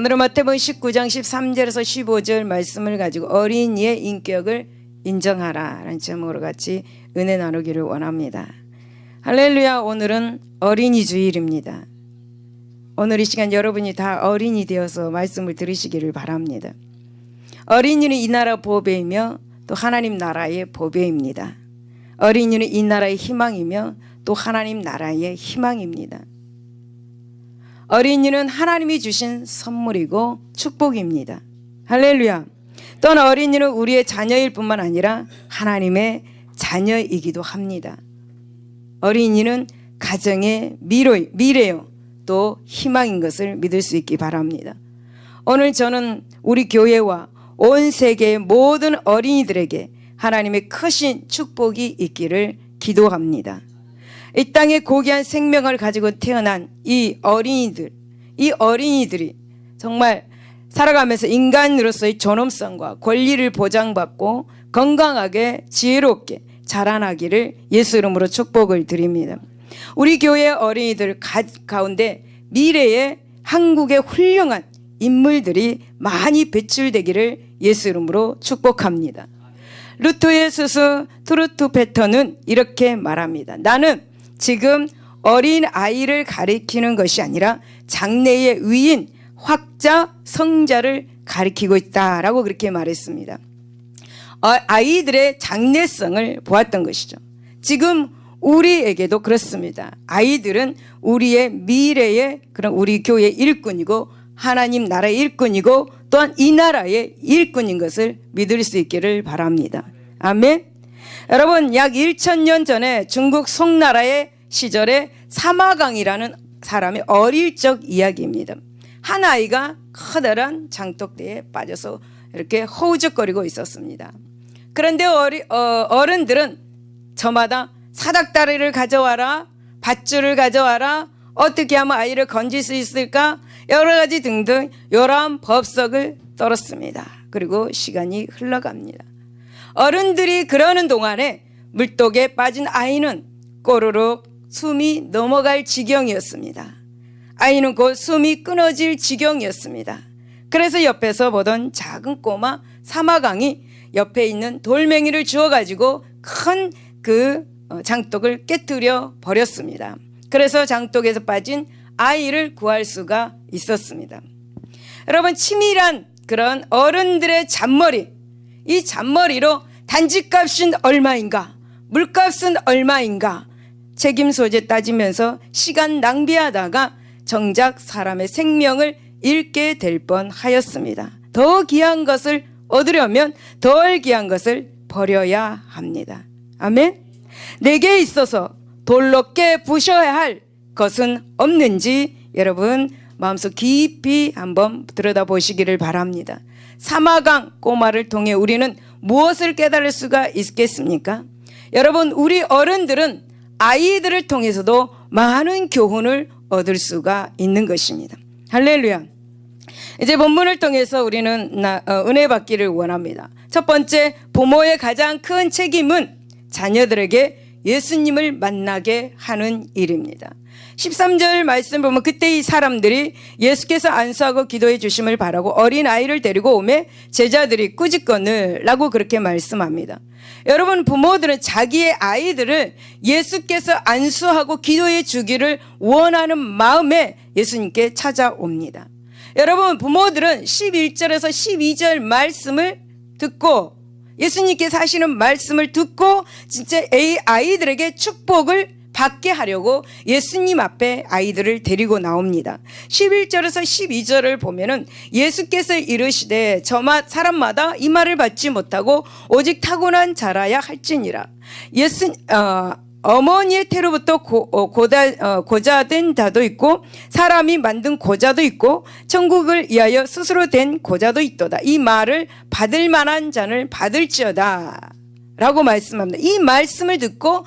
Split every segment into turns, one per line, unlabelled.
오늘은 마태복음 19장 13절에서 15절 말씀을 가지고 어린이의 인격을 인정하라 라는 제목으로 같이 은혜 나누기를 원합니다. 할렐루야. 오늘은 어린이 주일입니다. 오늘 이 시간 여러분이 다 어린이 되어서 말씀을 들으시기를 바랍니다. 어린이는 이 나라 보배이며 또 하나님 나라의 보배입니다. 어린이는 이 나라의 희망이며 또 하나님 나라의 희망입니다. 어린이는 하나님이 주신 선물이고 축복입니다. 할렐루야. 또한 어린이는 우리의 자녀일 뿐만 아니라 하나님의 자녀이기도 합니다. 어린이는 가정의 미래요 또 희망인 것을 믿을 수 있기 바랍니다. 오늘 저는 우리 교회와 온 세계의 모든 어린이들에게 하나님의 크신 축복이 있기를 기도합니다. 이 땅에 고귀한 생명을 가지고 태어난 이 어린이들이 정말 살아가면서 인간으로서의 존엄성과 권리를 보장받고 건강하게 지혜롭게 자라나기를 예수 이름으로 축복을 드립니다. 우리 교회의 어린이들 가운데 미래의 한국의 훌륭한 인물들이 많이 배출되기를 예수 이름으로 축복합니다. 루터의 스승 트루트 패턴은 이렇게 말합니다. 나는 지금 어린 아이를 가리키는 것이 아니라 장래의 위인 확자 성자를 가리키고 있다라고 그렇게 말했습니다. 아이들의 장래성을 보았던 것이죠. 지금 우리에게도 그렇습니다. 아이들은 우리의 미래의 그런 우리 교회의 일꾼이고 하나님 나라의 일꾼이고 또한 이 나라의 일꾼인 것을 믿을 수 있기를 바랍니다. 아멘. 여러분, 약 1000년 전에 중국 송나라의 시절에 사마강이라는 사람의 어릴 적 이야기입니다. 한 아이가 커다란 장독대에 빠져서 이렇게 허우적거리고 있었습니다. 그런데 어른들은 저마다 사닥다리를 가져와라, 밧줄을 가져와라, 어떻게 하면 아이를 건질 수 있을까, 여러 가지 등등 요런 법석을 떨었습니다. 그리고 시간이 흘러갑니다. 어른들이 그러는 동안에 물독에 빠진 아이는 꼬르륵 숨이 넘어갈 지경이었습니다. 아이는 곧 숨이 끊어질 지경이었습니다. 그래서 옆에서 보던 작은 꼬마 사마강이 옆에 있는 돌멩이를 주워가지고 큰 그 장독을 깨뜨려 버렸습니다. 그래서 장독에서 빠진 아이를 구할 수가 있었습니다. 여러분, 치밀한 그런 어른들의 잔머리, 이 잔머리로 단지값은 얼마인가, 물값은 얼마인가 책임 소재 따지면서 시간 낭비하다가 정작 사람의 생명을 잃게 될 뻔하였습니다. 더 귀한 것을 얻으려면 덜 귀한 것을 버려야 합니다. 아멘. 내게 있어서 돌로 깨 부셔야 할 것은 없는지 여러분 마음속 깊이 한번 들여다보시기를 바랍니다. 사마강 꼬마를 통해 우리는 무엇을 깨달을 수가 있겠습니까? 여러분, 우리 어른들은 아이들을 통해서도 많은 교훈을 얻을 수가 있는 것입니다. 할렐루야. 이제 본문을 통해서 우리는 은혜 받기를 원합니다. 첫 번째, 부모의 가장 큰 책임은 자녀들에게 예수님을 만나게 하는 일입니다. 13절 말씀 보면 그때 이 사람들이 예수께서 안수하고 기도해 주심을 바라고 어린아이를 데리고 오매 제자들이 꾸짖거늘라고 그렇게 말씀합니다. 여러분, 부모들은 자기의 아이들을 예수께서 안수하고 기도해 주기를 원하는 마음에 예수님께 찾아옵니다. 여러분, 부모들은 11절에서 12절 말씀을 듣고 예수님께서 하시는 말씀을 듣고 진짜 아이들에게 축복을 받게 하려고 예수님 앞에 아이들을 데리고 나옵니다. 11절에서 12절을 보면은 예수께서 이르시되 사람마다 이 말을 받지 못하고 오직 타고난 자라야 할지니라. 어머니의 태로부터 고자된 자도 있고 사람이 만든 고자도 있고 천국을 위하여 스스로 된 고자도 있도다. 이 말을 받을 만한 자는 받을지어다 라고 말씀합니다. 이 말씀을 듣고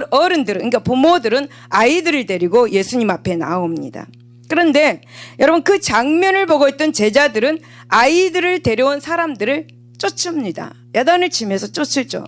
어른들은, 그러니까 부모들은 아이들을 데리고 예수님 앞에 나옵니다. 그런데 여러분, 그 장면을 보고 있던 제자들은 아이들을 데려온 사람들을 쫓습니다. 야단을 치면서 쫓을죠.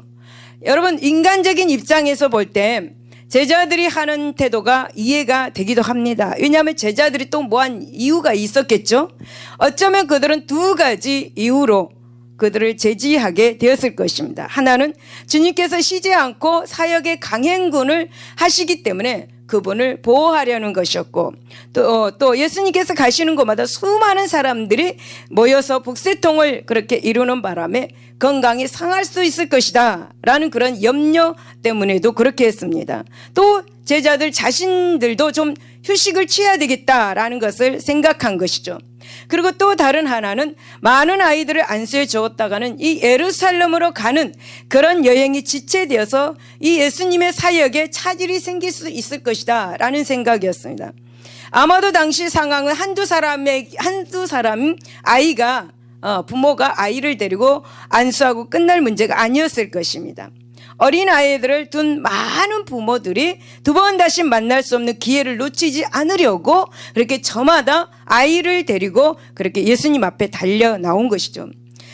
여러분, 인간적인 입장에서 볼 때 제자들이 하는 태도가 이해가 되기도 합니다. 왜냐하면 제자들이 또 뭐한 이유가 있었겠죠. 어쩌면 그들은 두 가지 이유로 그들을 제지하게 되었을 것입니다. 하나는 주님께서 쉬지 않고 사역의 강행군을 하시기 때문에 그분을 보호하려는 것이었고, 또 예수님께서 가시는 곳마다 수많은 사람들이 모여서 북새통을 그렇게 이루는 바람에 건강이 상할 수 있을 것이다 라는 그런 염려 때문에도 그렇게 했습니다. 또 제자들 자신들도 좀 휴식을 취해야 되겠다라는 것을 생각한 것이죠. 그리고 또 다른 하나는 많은 아이들을 안수해 주었다가는 이 예루살렘으로 가는 그런 여행이 지체되어서 이 예수님의 사역에 차질이 생길 수 있을 것이다 라는 생각이었습니다. 아마도 당시 상황은 한두 사람 아이가 부모가 아이를 데리고 안수하고 끝날 문제가 아니었을 것입니다. 어린 아이들을 둔 많은 부모들이 두 번 다시 만날 수 없는 기회를 놓치지 않으려고 그렇게 저마다 아이를 데리고 그렇게 예수님 앞에 달려 나온 것이죠.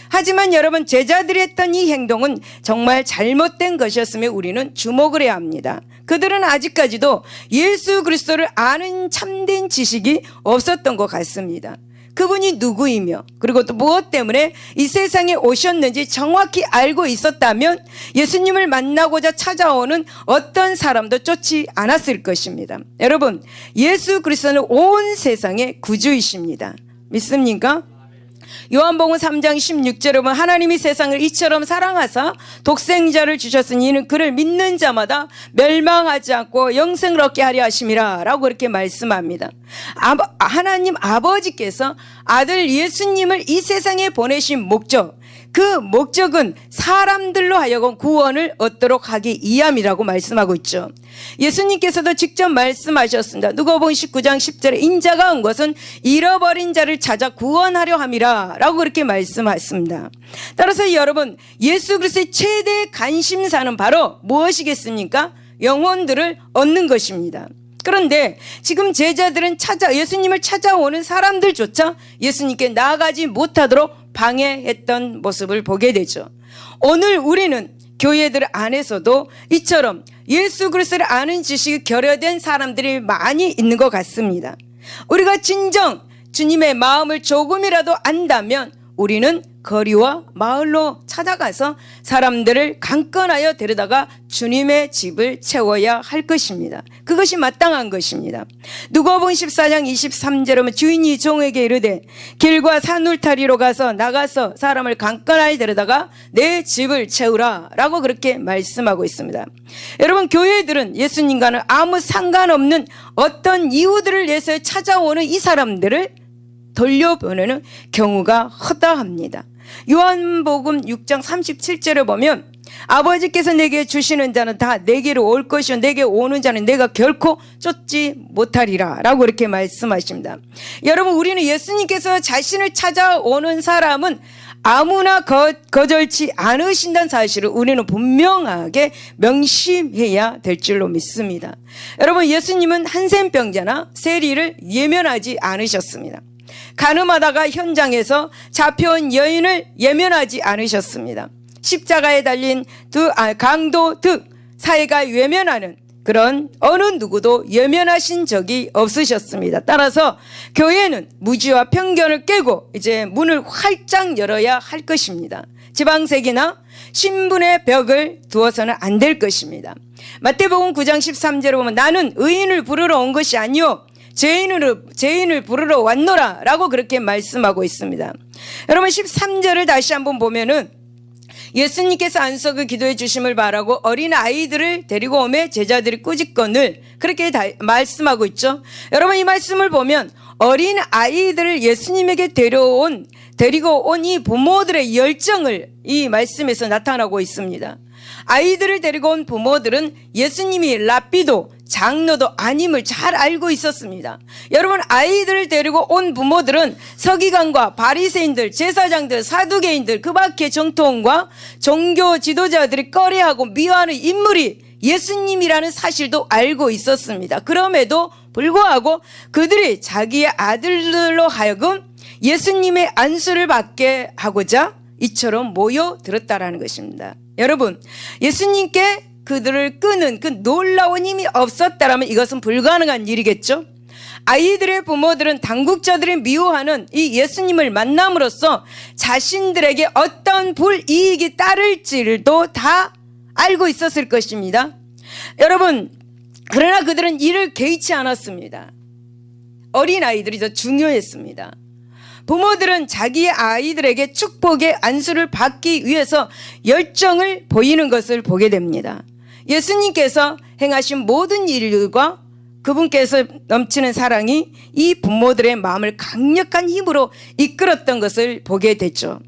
하지만 여러분, 제자들이 했던 이 행동은 정말 잘못된 것이었으며 우리는 주목을 해야 합니다. 그들은 아직까지도 예수 그리스도를 아는 참된 지식이 없었던 것 같습니다. 그분이 누구이며 그리고 또 무엇 때문에 이 세상에 오셨는지 정확히 알고 있었다면 예수님을 만나고자 찾아오는 어떤 사람도 쫓지 않았을 것입니다. 여러분, 예수 그리스도는 온 세상의 구주이십니다. 믿습니까? 요한복음 3장 16절에 보면 하나님이 세상을 이처럼 사랑하사 독생자를 주셨으니 이는 그를 믿는 자마다 멸망하지 않고 영생을 얻게 하려 하심이라 라고 그렇게 말씀합니다. 하나님 아버지께서 아들 예수님을 이 세상에 보내신 목적, 그 목적은 사람들로 하여금 구원을 얻도록 하기 위함이라고 말씀하고 있죠. 예수님께서도 직접 말씀하셨습니다. 누가복음 19장 10절에 인자가 온 것은 잃어버린 자를 찾아 구원하려 함이라 라고 그렇게 말씀하셨습니다. 따라서 여러분, 예수 그리스도의 최대 관심사는 바로 무엇이겠습니까? 영혼들을 얻는 것입니다. 그런데 지금 제자들은 예수님을 찾아오는 사람들조차 예수님께 나아가지 못하도록 방해했던 모습을 보게 되죠. 오늘 우리는 교회들 안에서도 이처럼 예수 그리스도를 아는 지식이 결여된 사람들이 많이 있는 것 같습니다. 우리가 진정 주님의 마음을 조금이라도 안다면 우리는 거리와 마을로 찾아가서 사람들을 강권하여 데려다가 주님의 집을 채워야 할 것입니다. 그것이 마땅한 것입니다. 누가복음 14장 23절에 보면 주인이 종에게 이르되 길과 산 울타리로 나가서 사람을 강권하여 데려다가 내 집을 채우라 라고 그렇게 말씀하고 있습니다. 여러분, 교회들은 예수님과는 아무 상관없는 어떤 이유들을 위해서 찾아오는 이 사람들을 돌려보내는 경우가 허다합니다. 요한복음 6장 37절에 보면 아버지께서 내게 주시는 자는 다 내게로 올 것이요 내게 오는 자는 내가 결코 쫓지 못하리라 라고 이렇게 말씀하십니다. 여러분, 우리는 예수님께서 자신을 찾아오는 사람은 아무나 거절치 않으신다는 사실을 우리는 분명하게 명심해야 될 줄로 믿습니다. 여러분, 예수님은 한센병자나 세리를 예면하지 않으셨습니다. 가늠하다가 현장에서 잡혀온 여인을 예면하지 않으셨습니다. 십자가에 달린 강도 득 사회가 외면하는 그런 어느 누구도 예면하신 적이 없으셨습니다. 따라서 교회는 무지와 편견을 깨고 이제 문을 활짝 열어야 할 것입니다. 지방색이나 신분의 벽을 두어서는 안 될 것입니다. 마태복음 9장 13절에 보면 나는 의인을 부르러 온 것이 아니요 죄인을 부르러 왔노라 라고 그렇게 말씀하고 있습니다. 여러분, 13절을 다시 한번 보면은 예수님께서 안석을 기도해 주심을 바라고 어린 아이들을 데리고 오매 제자들이 꾸짖건을 그렇게 말씀하고 있죠. 여러분, 이 말씀을 보면 어린 아이들을 예수님에게 데리고 온 이 부모들의 열정을 이 말씀에서 나타나고 있습니다. 아이들을 데리고 온 부모들은 예수님이 랍비도 장로도 아님을 잘 알고 있었습니다. 여러분, 아이들을 데리고 온 부모들은 서기관과 바리새인들, 제사장들, 사두개인들, 그 밖의 정통과 종교 지도자들이 꺼려하고 미워하는 인물이 예수님이라는 사실도 알고 있었습니다. 그럼에도 불구하고 그들이 자기의 아들들로 하여금 예수님의 안수를 받게 하고자 이처럼 모여들었다라는 것입니다. 여러분, 예수님께 그들을 끄는 그 놀라운 힘이 없었다라면 이것은 불가능한 일이겠죠. 아이들의 부모들은 당국자들이 미워하는 이 예수님을 만남으로써 자신들에게 어떤 불이익이 따를지도 다 알고 있었을 것입니다. 여러분, 그러나 그들은 이를 개의치 않았습니다. 어린아이들이 더 중요했습니다. 부모들은 자기의 아이들에게 축복의 안수를 받기 위해서 열정을 보이는 것을 보게 됩니다. 예수님께서 행하신 모든 일과 그분께서 넘치는 사랑이 이 부모들의 마음을 강력한 힘으로 이끌었던 것을 보게 됐죠.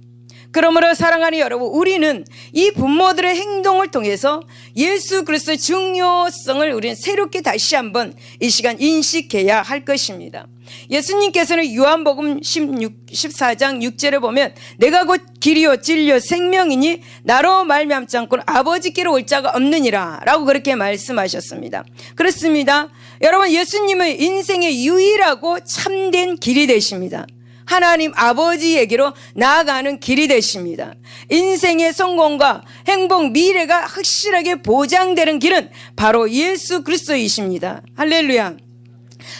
그러므로 사랑하는 여러분, 우리는 이 부모들의 행동을 통해서 예수 그리스도의 중요성을 우리는 새롭게 다시 한번 이 시간 인식해야 할 것입니다. 예수님께서는 요한복음 14장 6절에 보면 내가 곧 길이요 진리요 생명이니 나로 말미암지 않고는 아버지께로 올 자가 없느니라 라고 그렇게 말씀하셨습니다. 그렇습니다. 여러분, 예수님은 인생의 유일하고 참된 길이 되십니다. 하나님 아버지에게로 나아가는 길이 되십니다. 인생의 성공과 행복, 미래가 확실하게 보장되는 길은 바로 예수 그리스도이십니다. 할렐루야.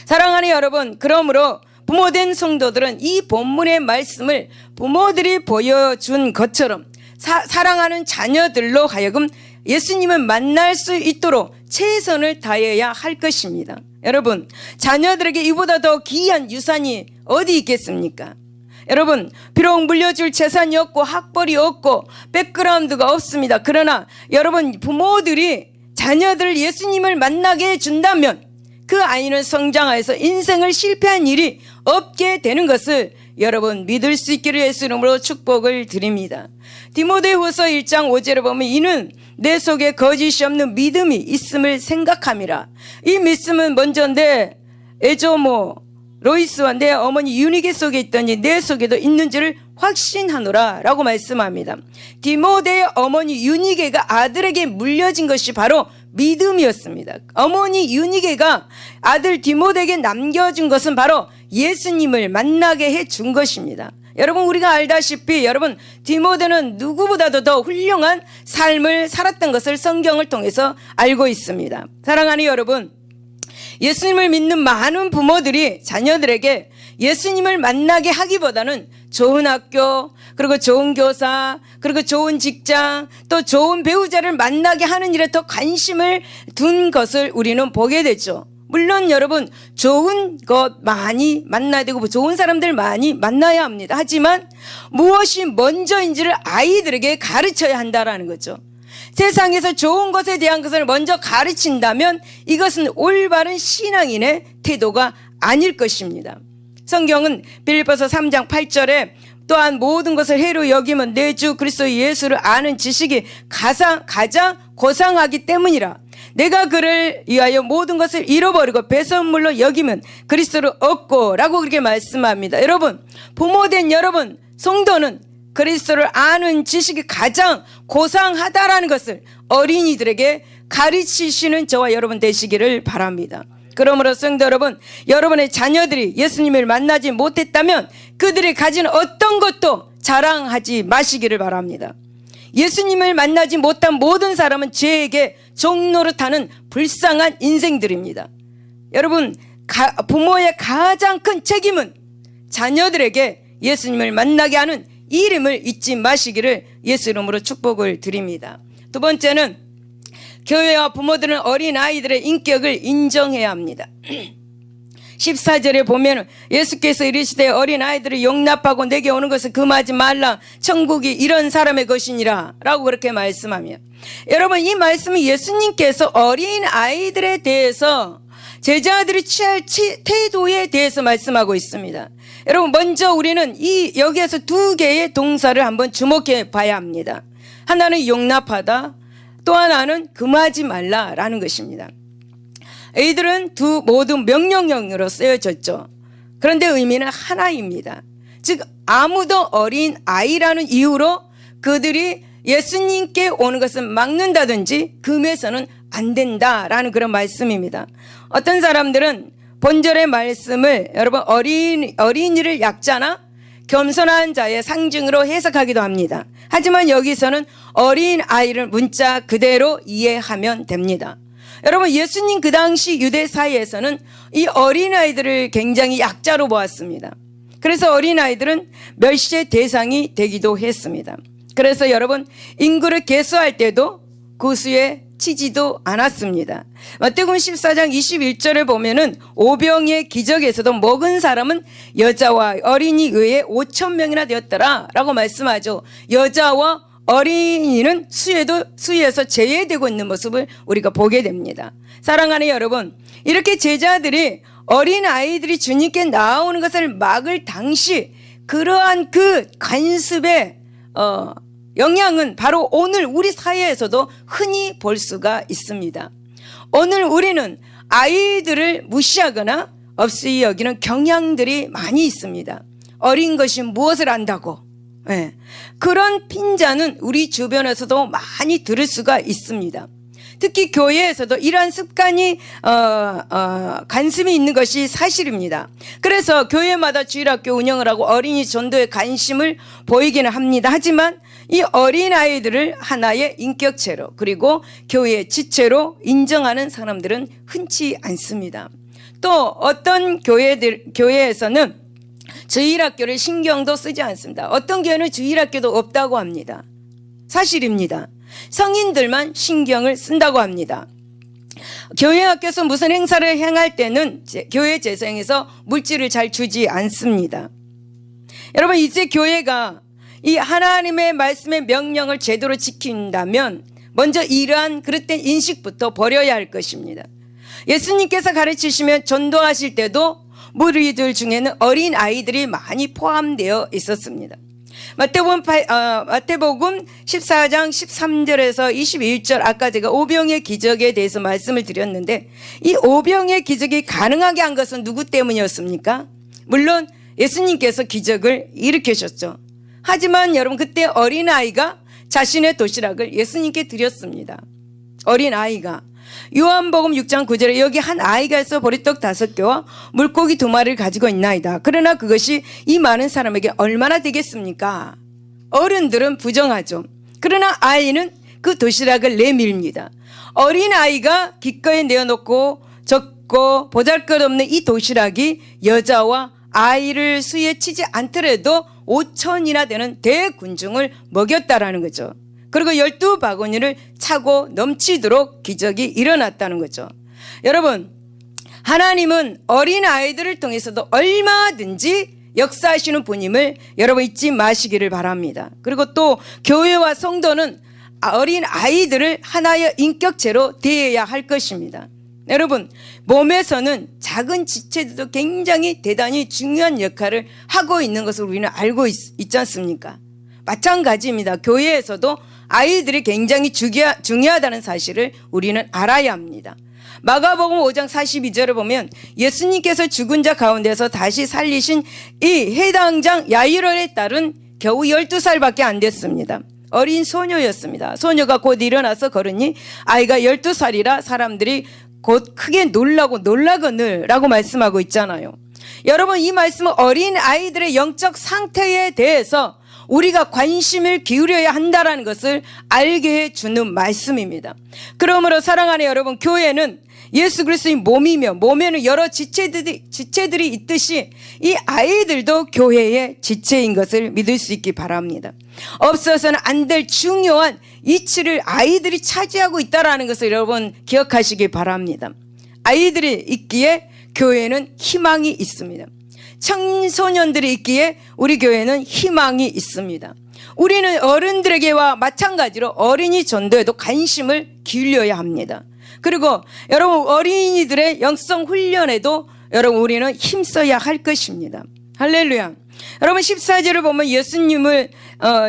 사랑하는 여러분, 그러므로 부모된 성도들은 이 본문의 말씀을 부모들이 보여준 것처럼 사랑하는 자녀들로 하여금 예수님을 만날 수 있도록 최선을 다해야 할 것입니다. 여러분, 자녀들에게 이보다 더 귀한 유산이 어디 있겠습니까? 여러분, 비록 물려줄 재산이 없고 학벌이 없고 백그라운드가 없습니다. 그러나 여러분, 부모들이 자녀들 예수님을 만나게 해준다면 그 아이는 성장하여서 인생을 실패한 일이 없게 되는 것을 여러분 믿을 수 있기를 예수 이름으로 축복을 드립니다. 디모데후서 1장 5절에 보면 이는 내 속에 거짓이 없는 믿음이 있음을 생각함이라. 이 믿음은 먼저 내 에조모 로이스와 내 어머니 유니게 속에 있더니 내 속에도 있는지를 확신하노라 라고 말씀합니다. 디모데의 어머니 유니게가 아들에게 물려진 것이 바로 믿음이었습니다. 어머니 유니게가 아들 디모데에게 남겨준 것은 바로 예수님을 만나게 해준 것입니다. 여러분, 우리가 알다시피 여러분 디모데는 누구보다도 더 훌륭한 삶을 살았던 것을 성경을 통해서 알고 있습니다. 사랑하는 여러분, 예수님을 믿는 많은 부모들이 자녀들에게 예수님을 만나게 하기보다는 좋은 학교, 그리고 좋은 교사, 그리고 좋은 직장, 또 좋은 배우자를 만나게 하는 일에 더 관심을 둔 것을 우리는 보게 되죠. 물론 여러분, 좋은 것 많이 만나야 되고 좋은 사람들 많이 만나야 합니다. 하지만 무엇이 먼저인지를 아이들에게 가르쳐야 한다라는 거죠. 세상에서 좋은 것에 대한 것을 먼저 가르친다면 이것은 올바른 신앙인의 태도가 아닐 것입니다. 성경은 빌립보서 3장 8절에 또한 모든 것을 해로 여기면 내 주 그리스도 예수를 아는 지식이 가장 고상하기 때문이라. 내가 그를 위하여 모든 것을 잃어버리고 배설물로 여기면 그리스도를 얻고 라고 그렇게 말씀합니다. 여러분, 부모된 여러분, 성도는 그리스도를 아는 지식이 가장 고상하다라는 것을 어린이들에게 가르치시는 저와 여러분 되시기를 바랍니다. 그러므로 성도 여러분, 여러분의 자녀들이 예수님을 만나지 못했다면 그들이 가진 어떤 것도 자랑하지 마시기를 바랍니다. 예수님을 만나지 못한 모든 사람은 죄에게 종노릇하는 불쌍한 인생들입니다. 여러분, 부모의 가장 큰 책임은 자녀들에게 예수님을 만나게 하는 이름을 잊지 마시기를 예수 이름으로 축복을 드립니다. 두 번째는 교회와 부모들은 어린아이들의 인격을 인정해야 합니다. 14절에 보면 예수께서 이르시되 어린아이들을 용납하고 내게 오는 것을 금하지 말라. 천국이 이런 사람의 것이니라 라고 그렇게 말씀하며, 여러분, 이 말씀은 예수님께서 어린아이들에 대해서 제자들이 취할 태도에 대해서 말씀하고 있습니다. 여러분, 먼저 우리는 여기에서 두 개의 동사를 한번 주목해 봐야 합니다. 하나는 용납하다, 또 하나는 금하지 말라라는 것입니다. 이들은 모두 명령형으로 쓰여졌죠. 그런데 의미는 하나입니다. 즉 아무도 어린 아이라는 이유로 그들이 예수님께 오는 것을 막는다든지 금해서는 안 된다라는 그런 말씀입니다. 어떤 사람들은 본절의 말씀을 여러분 어린이를 약자나 겸손한 자의 상징으로 해석하기도 합니다. 하지만 여기서는 어린 아이를 문자 그대로 이해하면 됩니다. 여러분, 예수님 그 당시 유대 사회에서는 이 어린아이들을 굉장히 약자로 보았습니다. 그래서 어린아이들은 멸시의 대상이 되기도 했습니다. 그래서 여러분, 인구를 계수할 때도 그 수에 치지도 않았습니다. 마태복음 14장 21절에 보면은 오병의 기적에서도 먹은 사람은 여자와 어린이 외에 5,000명이나 되었더라 라고 말씀하죠. 여자와 어린이는 수에서 제외되고 있는 모습을 우리가 보게 됩니다. 사랑하는 여러분, 이렇게 제자들이 어린 아이들이 주님께 나오는 것을 막을 당시 그러한 그 관습의 영향은 바로 오늘 우리 사회에서도 흔히 볼 수가 있습니다. 오늘 우리는 아이들을 무시하거나 없이 여기는 경향들이 많이 있습니다. 어린 것이 무엇을 안다고. 네. 그런 핀자는 우리 주변에서도 많이 들을 수가 있습니다. 특히 교회에서도 이러한 습관이 관심이 있는 것이 사실입니다. 그래서 교회마다 주일학교 운영을 하고 어린이 전도에 관심을 보이기는 합니다. 하지만 이 어린아이들을 하나의 인격체로 그리고 교회의 지체로 인정하는 사람들은 흔치 않습니다. 또 어떤 교회에서는 주일학교를 신경도 쓰지 않습니다. 어떤 교회는 주일학교도 없다고 합니다. 사실입니다. 성인들만 신경을 쓴다고 합니다. 교회 학교에서 무슨 행사를 행할 때는 교회 재정에서 물질을 잘 주지 않습니다. 여러분, 이제 교회가 이 하나님의 말씀의 명령을 제대로 지킨다면 먼저 이러한 그릇된 인식부터 버려야 할 것입니다. 예수님께서 가르치시며 전도하실 때도 무리들 중에는 어린 아이들이 많이 포함되어 있었습니다. 마태복음 14장 13절에서 21절, 아까 제가 오병의 기적에 대해서 말씀을 드렸는데 이 오병의 기적이 가능하게 한 것은 누구 때문이었습니까? 물론 예수님께서 기적을 일으키셨죠. 하지만 여러분, 그때 어린아이가 자신의 도시락을 예수님께 드렸습니다. 어린아이가. 요한복음 6장 9절에 여기 한 아이가 있어 보리떡 5개와 물고기 2마리를 가지고 있나이다. 그러나 그것이 이 많은 사람에게 얼마나 되겠습니까? 어른들은 부정하죠. 그러나 아이는 그 도시락을 내밀니다. 어린아이가 기꺼이 내어놓고 적고 보잘것없는 이 도시락이 여자와 아이를 수에 치지 않더라도 5,000이나 되는 대군중을 먹였다라는 거죠. 그리고 12바구니를 차고 넘치도록 기적이 일어났다는 거죠. 여러분, 하나님은 어린아이들을 통해서도 얼마든지 역사하시는 분임을 여러분 잊지 마시기를 바랍니다. 그리고 또 교회와 성도는 어린아이들을 하나의 인격체로 대해야 할 것입니다. 여러분, 몸에서는 작은 지체들도 굉장히 대단히 중요한 역할을 하고 있는 것을 우리는 알고 있지 않습니까? 마찬가지입니다. 교회에서도 아이들이 굉장히 중요하다는 사실을 우리는 알아야 합니다. 마가복음 5장 42절을 보면 예수님께서 죽은 자 가운데서 다시 살리신 이 해당장 야이로의 딸은 겨우 12살밖에 안 됐습니다. 어린 소녀였습니다. 소녀가 곧 일어나서 걸으니 아이가 12살이라 사람들이 곧 크게 놀라거늘 라고 말씀하고 있잖아요. 여러분, 이 말씀은 어린 아이들의 영적 상태에 대해서 우리가 관심을 기울여야 한다는 것을 알게 해주는 말씀입니다. 그러므로 사랑하는 여러분, 교회는 예수 그리스도의 몸이며 몸에는 여러 지체들이 있듯이 이 아이들도 교회의 지체인 것을 믿을 수 있기 바랍니다. 없어서는 안 될 중요한 이치를 아이들이 차지하고 있다는 것을 여러분 기억하시기 바랍니다. 아이들이 있기에 교회는 희망이 있습니다. 청소년들이 있기에 우리 교회는 희망이 있습니다. 우리는 어른들에게와 마찬가지로 어린이 전도에도 관심을 기울여야 합니다. 그리고 여러분, 어린이들의 영성 훈련에도 여러분 우리는 힘써야 할 것입니다. 할렐루야. 여러분, 14절을 보면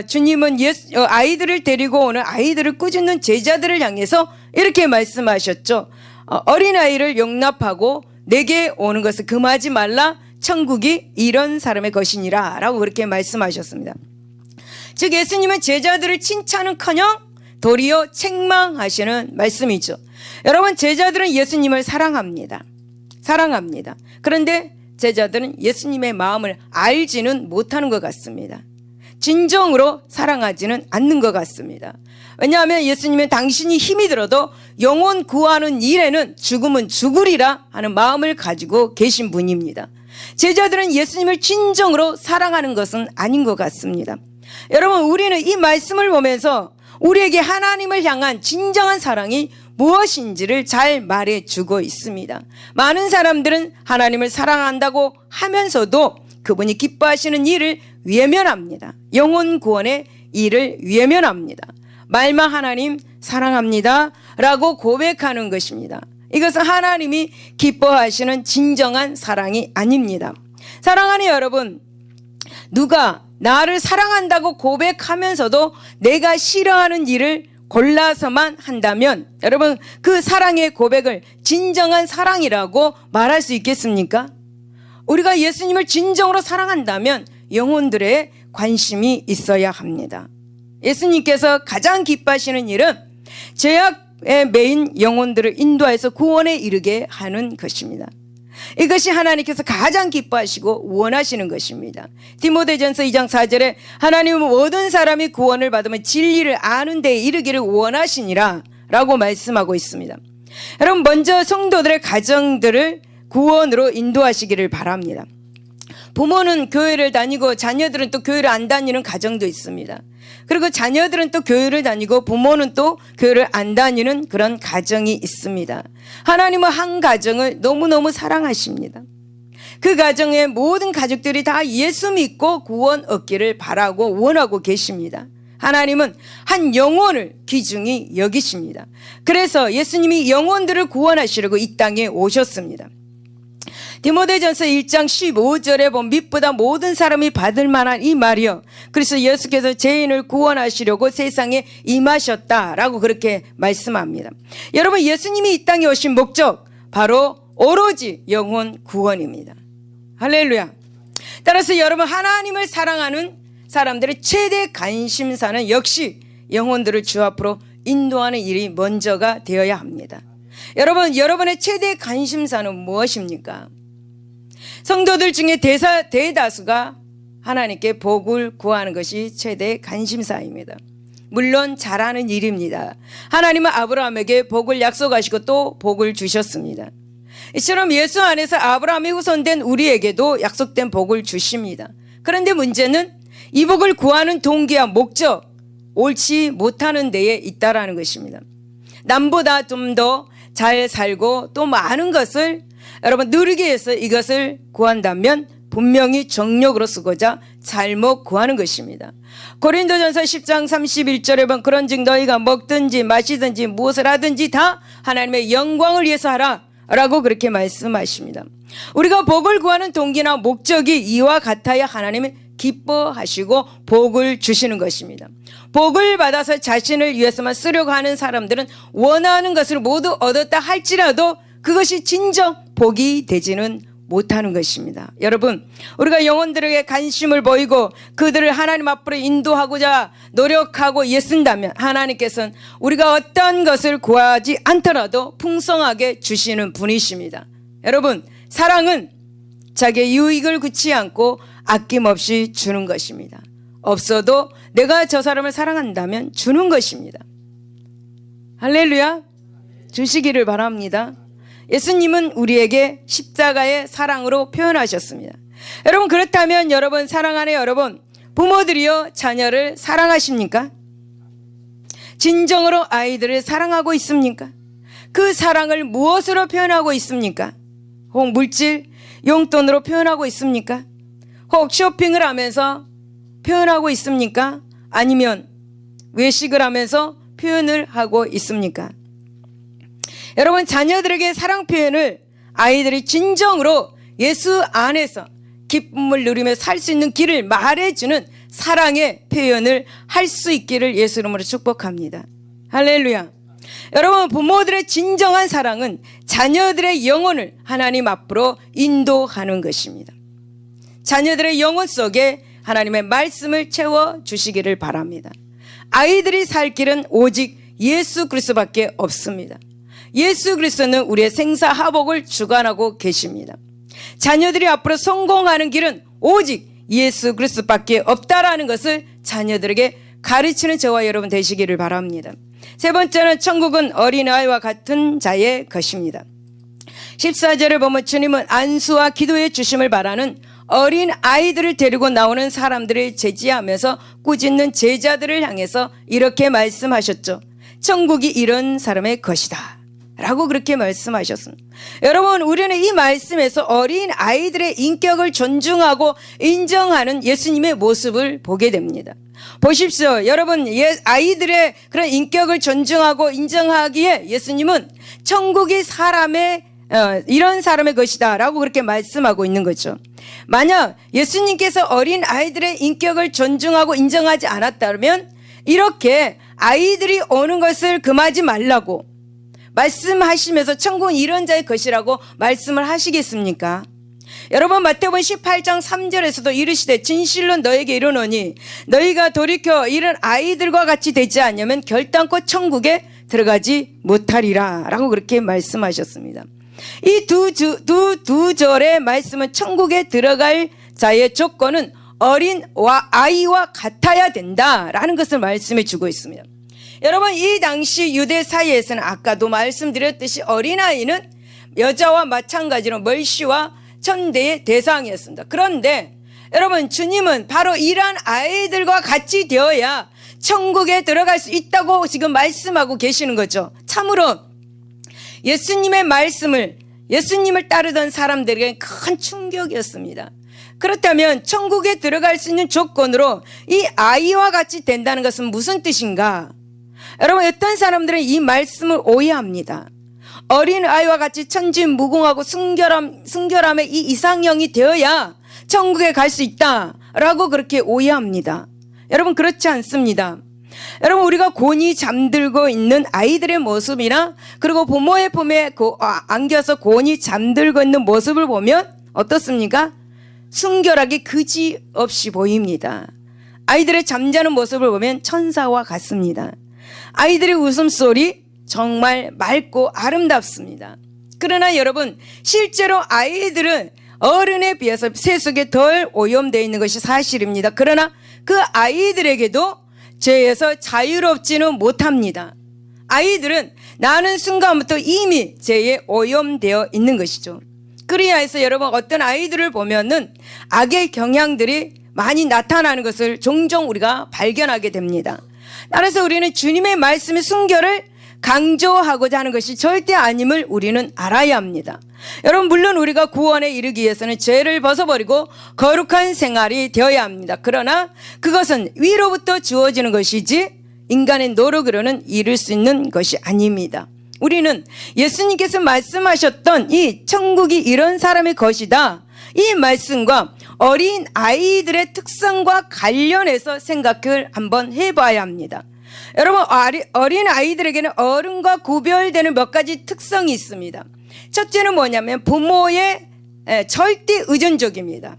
주님은 아이들을 데리고 오는 아이들을 꾸짖는 제자들을 향해서 이렇게 말씀하셨죠. 어린아이를 용납하고 내게 오는 것을 금하지 말라. 천국이 이런 사람의 것이니라 라고 그렇게 말씀하셨습니다. 즉 예수님은 제자들을 칭찬은커녕 도리어 책망하시는 말씀이죠. 여러분, 제자들은 예수님을 사랑합니다. 그런데 제자들은 예수님의 마음을 알지는 못하는 것 같습니다. 진정으로 사랑하지는 않는 것 같습니다. 왜냐하면 예수님은 당신이 힘이 들어도 영혼 구하는 일에는 죽으면 죽으리라 하는 마음을 가지고 계신 분입니다. 제자들은 예수님을 진정으로 사랑하는 것은 아닌 것 같습니다. 여러분, 우리는 이 말씀을 보면서 우리에게 하나님을 향한 진정한 사랑이 무엇인지를 잘 말해주고 있습니다. 많은 사람들은 하나님을 사랑한다고 하면서도 그분이 기뻐하시는 일을 외면합니다. 영혼 구원의 일을 외면합니다. 말만 하나님 사랑합니다 라고 고백하는 것입니다. 이것은 하나님이 기뻐하시는 진정한 사랑이 아닙니다. 사랑하는 여러분, 누가 나를 사랑한다고 고백하면서도 내가 싫어하는 일을 골라서만 한다면 여러분, 그 사랑의 고백을 진정한 사랑이라고 말할 수 있겠습니까? 우리가 예수님을 진정으로 사랑한다면 영혼들의 관심이 있어야 합니다. 예수님께서 가장 기뻐하시는 일은 죄악에 매인 영혼들을 인도해서 구원에 이르게 하는 것입니다. 이것이 하나님께서 가장 기뻐하시고 원하시는 것입니다. 디모데전서 2장 4절에 하나님은 모든 사람이 구원을 받으면 진리를 아는 데에 이르기를 원하시니라 라고 말씀하고 있습니다. 여러분, 먼저 성도들의 가정들을 구원으로 인도하시기를 바랍니다. 부모는 교회를 다니고 자녀들은 또 교회를 안 다니는 가정도 있습니다. 그리고 자녀들은 또 교회를 다니고 부모는 또 교회를 안 다니는 그런 가정이 있습니다. 하나님은 한 가정을 너무너무 사랑하십니다. 그 가정의 모든 가족들이 다 예수 믿고 구원 얻기를 바라고 원하고 계십니다. 하나님은 한 영혼을 귀중히 여기십니다. 그래서 예수님이 영혼들을 구원하시려고 이 땅에 오셨습니다. 디모데전서 1장 15절에 보면 빛보다 모든 사람이 받을 만한 이 말이요, 그래서 예수께서 죄인을 구원하시려고 세상에 임하셨다라고 그렇게 말씀합니다. 여러분, 예수님이 이 땅에 오신 목적 바로 오로지 영혼 구원입니다. 할렐루야. 따라서 여러분, 하나님을 사랑하는 사람들의 최대 관심사는 역시 영혼들을 주 앞으로 인도하는 일이 먼저가 되어야 합니다. 여러분, 여러분의 최대 관심사는 무엇입니까? 성도들 중에 대다수가 하나님께 복을 구하는 것이 최대 관심사입니다. 물론 잘하는 일입니다. 하나님은 아브라함에게 복을 약속하시고 또 복을 주셨습니다. 이처럼 예수 안에서 아브라함이 후손된 우리에게도 약속된 복을 주십니다. 그런데 문제는 이 복을 구하는 동기와 목적, 옳지 못하는 데에 있다라는 것입니다. 남보다 좀 더 잘 살고 또 많은 것을 여러분 누리기 위해서 이것을 구한다면 분명히 정욕으로 쓰고자 잘못 구하는 것입니다. 고린도전서 10장 31절에 보면 그런즉 너희가 먹든지 마시든지 무엇을 하든지 다 하나님의 영광을 위해서 하라 라고 그렇게 말씀하십니다. 우리가 복을 구하는 동기나 목적이 이와 같아야 하나님이 기뻐하시고 복을 주시는 것입니다. 복을 받아서 자신을 위해서만 쓰려고 하는 사람들은 원하는 것을 모두 얻었다 할지라도 그것이 진정 복이 되지는 못하는 것입니다. 여러분, 우리가 영혼들에게 관심을 보이고 그들을 하나님 앞으로 인도하고자 노력하고 애쓴다면 하나님께서는 우리가 어떤 것을 구하지 않더라도 풍성하게 주시는 분이십니다. 여러분, 사랑은 자기의 유익을 굳지 않고 아낌없이 주는 것입니다. 없어도 내가 저 사람을 사랑한다면 주는 것입니다. 할렐루야. 주시기를 바랍니다. 예수님은 우리에게 십자가의 사랑으로 표현하셨습니다. 여러분, 그렇다면 여러분, 사랑하는 여러분, 부모들이요 자녀를 사랑하십니까? 진정으로 아이들을 사랑하고 있습니까? 그 사랑을 무엇으로 표현하고 있습니까? 혹 물질, 용돈으로 표현하고 있습니까? 혹 쇼핑을 하면서 표현하고 있습니까? 아니면 외식을 하면서 표현을 하고 있습니까? 여러분, 자녀들에게 사랑 표현을 아이들이 진정으로 예수 안에서 기쁨을 누리며 살 수 있는 길을 말해주는 사랑의 표현을 할 수 있기를 예수 이름으로 축복합니다. 할렐루야. 여러분, 부모들의 진정한 사랑은 자녀들의 영혼을 하나님 앞으로 인도하는 것입니다. 자녀들의 영혼 속에 하나님의 말씀을 채워주시기를 바랍니다. 아이들이 살 길은 오직 예수 그리스도밖에 없습니다. 예수 그리스도는 우리의 생사화복을 주관하고 계십니다. 자녀들이 앞으로 성공하는 길은 오직 예수 그리스도밖에 없다라는 것을 자녀들에게 가르치는 저와 여러분 되시기를 바랍니다. 세 번째는 천국은 어린아이와 같은 자의 것입니다. 14절을 보면 주님은 안수와 기도의 주심을 바라는 어린 아이들을 데리고 나오는 사람들을 제지하면서 꾸짖는 제자들을 향해서 이렇게 말씀하셨죠. 천국이 이런 사람의 것이다 라고 그렇게 말씀하셨습니다. 여러분, 우리는 이 말씀에서 어린 아이들의 인격을 존중하고 인정하는 예수님의 모습을 보게 됩니다. 보십시오. 여러분, 아이들의 그런 인격을 존중하고 인정하기에 예수님은 천국이 이런 사람의 것이다 라고 그렇게 말씀하고 있는 거죠. 만약 예수님께서 어린 아이들의 인격을 존중하고 인정하지 않았다면 이렇게 아이들이 오는 것을 금하지 말라고 말씀하시면서 천국은 이런 자의 것이라고 말씀을 하시겠습니까? 여러분, 마태복음 18장 3절에서도 이르시되 진실로 너에게 이르노니 너희가 돌이켜 이런 아이들과 같이 되지 않으면 결단코 천국에 들어가지 못하리라 라고 그렇게 말씀하셨습니다. 이 두 절의 말씀은 천국에 들어갈 자의 조건은 어린 아이와 같아야 된다라는 것을 말씀해 주고 있습니다. 여러분, 이 당시 유대 사이에서는 아까도 말씀드렸듯이 어린아이는 여자와 마찬가지로 멀시와 천대의 대상이었습니다. 그런데 여러분, 주님은 바로 이러한 아이들과 같이 되어야 천국에 들어갈 수 있다고 지금 말씀하고 계시는 거죠. 참으로 예수님을 따르던 사람들에게 큰 충격이었습니다. 그렇다면 천국에 들어갈 수 있는 조건으로 이 아이와 같이 된다는 것은 무슨 뜻인가? 여러분, 어떤 사람들은 이 말씀을 오해합니다. 어린 아이와 같이 천진무궁하고 순결함의 이 이상형이 되어야 천국에 갈 수 있다라고 그렇게 오해합니다. 여러분, 그렇지 않습니다. 여러분, 우리가 곤히 잠들고 있는 아이들의 모습이나 그리고 부모의 품에 안겨서 곤히 잠들고 있는 모습을 보면 어떻습니까? 순결하게 그지없이 보입니다. 아이들의 잠자는 모습을 보면 천사와 같습니다. 아이들의 웃음소리 정말 맑고 아름답습니다. 그러나 여러분, 실제로 아이들은 어른에 비해서 세속에 덜 오염되어 있는 것이 사실입니다. 그러나 그 아이들에게도 죄에서 자유롭지는 못합니다. 아이들은 나는 순간부터 이미 죄에 오염되어 있는 것이죠. 그리야 해서 여러분, 어떤 아이들을 보면은 악의 경향들이 많이 나타나는 것을 종종 우리가 발견하게 됩니다. 따라서 우리는 주님의 말씀의 순결을 강조하고자 하는 것이 절대 아님을 우리는 알아야 합니다. 여러분, 물론 우리가 구원에 이르기 위해서는 죄를 벗어버리고 거룩한 생활이 되어야 합니다. 그러나 그것은 위로부터 주어지는 것이지 인간의 노력으로는 이룰 수 있는 것이 아닙니다. 우리는 예수님께서 말씀하셨던 이 천국이 이런 사람의 것이다, 이 말씀과 어린 아이들의 특성과 관련해서 생각을 한번 해봐야 합니다. 여러분, 어린 아이들에게는 어른과 구별되는 몇 가지 특성이 있습니다. 첫째는 뭐냐면 부모의 절대 의존적입니다.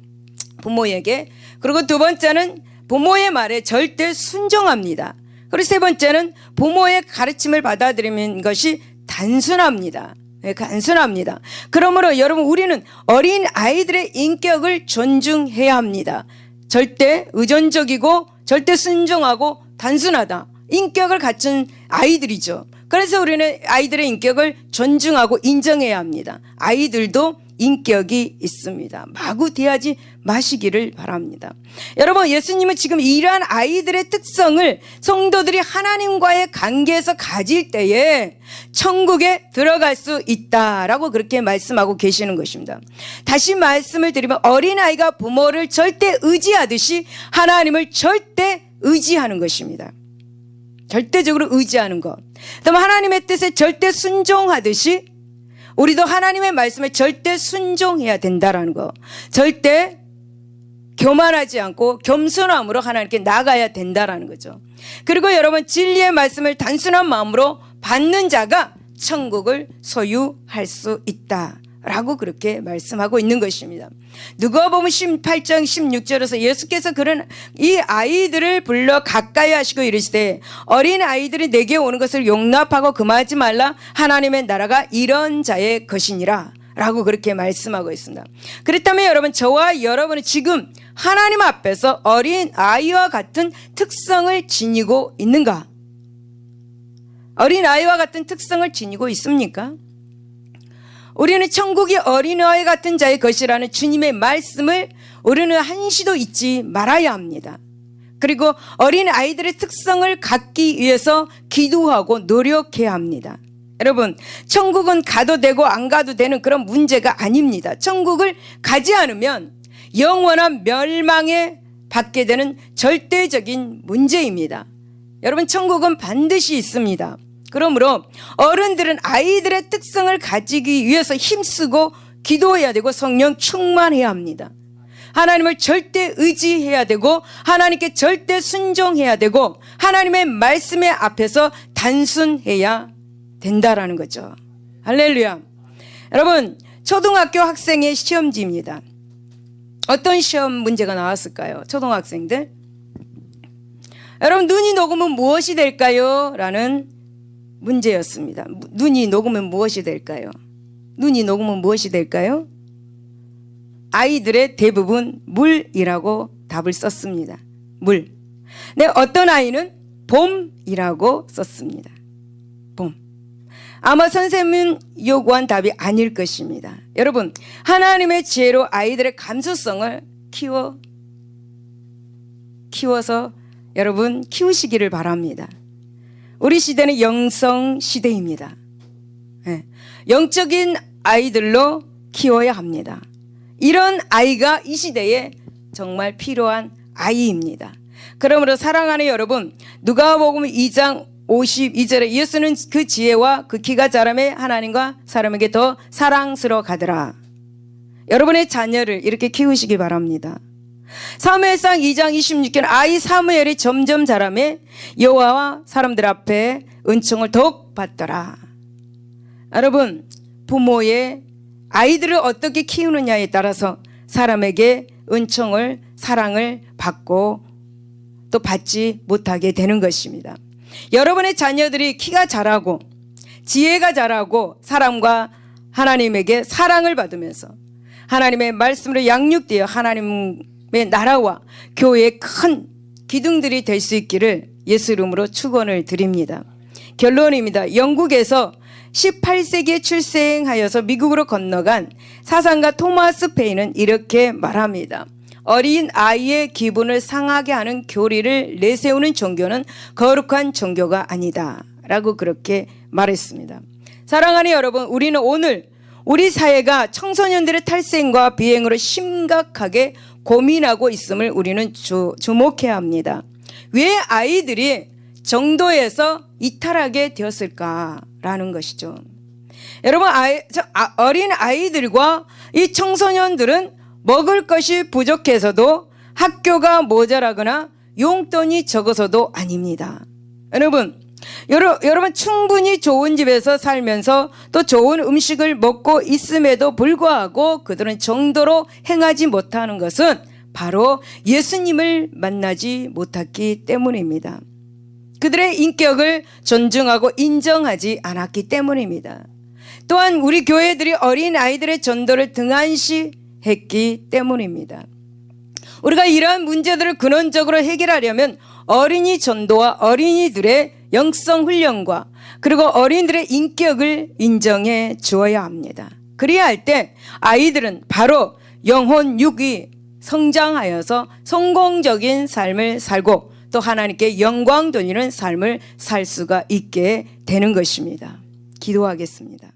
부모에게. 그리고 두 번째는 부모의 말에 절대 순종합니다. 그리고 세 번째는 부모의 가르침을 받아들이는 것이 단순합니다. 단순합니다. 그러므로 여러분, 우리는 어린 아이들의 인격을 존중해야 합니다. 절대 의존적이고 절대 순종하고 단순하다, 인격을 갖춘 아이들이죠. 그래서 우리는 아이들의 인격을 존중하고 인정해야 합니다. 아이들도 인격이 있습니다. 마구 대하지 마시기를 바랍니다. 여러분, 예수님은 지금 이러한 아이들의 특성을 성도들이 하나님과의 관계에서 가질 때에 천국에 들어갈 수 있다라고 그렇게 말씀하고 계시는 것입니다. 다시 말씀을 드리면 어린아이가 부모를 절대 의지하듯이 하나님을 절대 의지하는 것입니다. 절대적으로 의지하는 것. 그다음에 하나님의 뜻에 절대 순종하듯이 우리도 하나님의 말씀에 절대 순종해야 된다라는 거. 절대 교만하지 않고 겸손함으로 하나님께 나가야 된다라는 거죠. 그리고 여러분, 진리의 말씀을 단순한 마음으로 받는 자가 천국을 소유할 수 있다라고 그렇게 말씀하고 있는 것입니다. 누가복음 18장 16절에서 예수께서 그런 이 아이들을 불러 가까이 하시고 이르시되 어린 아이들이 내게 오는 것을 용납하고 금하지 말라. 하나님의 나라가 이런 자의 것이니라 라고 그렇게 말씀하고 있습니다. 그렇다면 여러분, 저와 여러분은 지금 하나님 앞에서 어린 아이와 같은 특성을 지니고 있는가? 어린 아이와 같은 특성을 지니고 있습니까? 우리는 천국이 어린아이 같은 자의 것이라는 주님의 말씀을 우리는 한시도 잊지 말아야 합니다. 그리고 어린 아이들의 특성을 갖기 위해서 기도하고 노력해야 합니다. 여러분, 천국은 가도 되고 안 가도 되는 그런 문제가 아닙니다. 천국을 가지 않으면 영원한 멸망에 받게 되는 절대적인 문제입니다. 여러분, 천국은 반드시 있습니다. 그러므로 어른들은 아이들의 특성을 가지기 위해서 힘쓰고 기도해야 되고 성령 충만해야 합니다. 하나님을 절대 의지해야 되고 하나님께 절대 순종해야 되고 하나님의 말씀의 앞에서 단순해야 된다라는 거죠. 할렐루야. 여러분, 초등학교 학생의 시험지입니다. 어떤 시험 문제가 나왔을까요? 초등학생들. 여러분, 눈이 녹으면 무엇이 될까요? 라는 문제였습니다. 눈이 녹으면 무엇이 될까요? 눈이 녹으면 무엇이 될까요? 아이들의 대부분 물이라고 답을 썼습니다. 물. 네, 어떤 아이는 봄이라고 썼습니다. 봄. 아마 선생님은 요구한 답이 아닐 것입니다. 여러분, 하나님의 지혜로 아이들의 감수성을 키워서 여러분 키우시기를 바랍니다. 우리 시대는 영성 시대입니다. 네. 영적인 아이들로 키워야 합니다. 이런 아이가 이 시대에 정말 필요한 아이입니다. 그러므로 사랑하는 여러분, 누가복음 2장 52절에 예수는 그 지혜와 그 키가 자라매 하나님과 사람에게 더 사랑스러워 가더라. 여러분의 자녀를 이렇게 키우시기 바랍니다. 사무엘상 2장 26절 아이 사무엘이 점점 자라매 여호와와 사람들 앞에 은총을 더욱 받더라. 여러분, 부모의 아이들을 어떻게 키우느냐에 따라서 사람에게 은총을, 사랑을 받고 또 받지 못하게 되는 것입니다. 여러분의 자녀들이 키가 자라고 지혜가 자라고 사람과 하나님에게 사랑을 받으면서 하나님의 말씀으로 양육되어 하나님의 나라와 교회의 큰 기둥들이 될 수 있기를 예수 이름으로 축원을 드립니다. 결론입니다. 영국에서 18세기에 출생하여서 미국으로 건너간 사상가 토마스 페인은 이렇게 말합니다. 어린 아이의 기분을 상하게 하는 교리를 내세우는 종교는 거룩한 종교가 아니다 라고 그렇게 말했습니다. 사랑하는 여러분, 우리는 오늘 우리 사회가 청소년들의 탈생과 비행으로 심각하게 고민하고 있음을 우리는 주목해야 합니다. 왜 아이들이 정도에서 이탈하게 되었을까라는 것이죠. 여러분, 어린 아이들과 이 청소년들은 먹을 것이 부족해서도 학교가 모자라거나 용돈이 적어서도 아닙니다. 여러분 충분히 좋은 집에서 살면서 또 좋은 음식을 먹고 있음에도 불구하고 그들은 정도로 행하지 못하는 것은 바로 예수님을 만나지 못했기 때문입니다. 그들의 인격을 존중하고 인정하지 않았기 때문입니다. 또한 우리 교회들이 어린 아이들의 전도를 등한시했기 때문입니다. 우리가 이러한 문제들을 근원적으로 해결하려면 어린이 전도와 어린이들의 영성 훈련과 그리고 어린이들의 인격을 인정해 주어야 합니다. 그래야 할 때 아이들은 바로 영혼 육이 성장하여서 성공적인 삶을 살고 또 하나님께 영광 돌리는 삶을 살 수가 있게 되는 것입니다. 기도하겠습니다.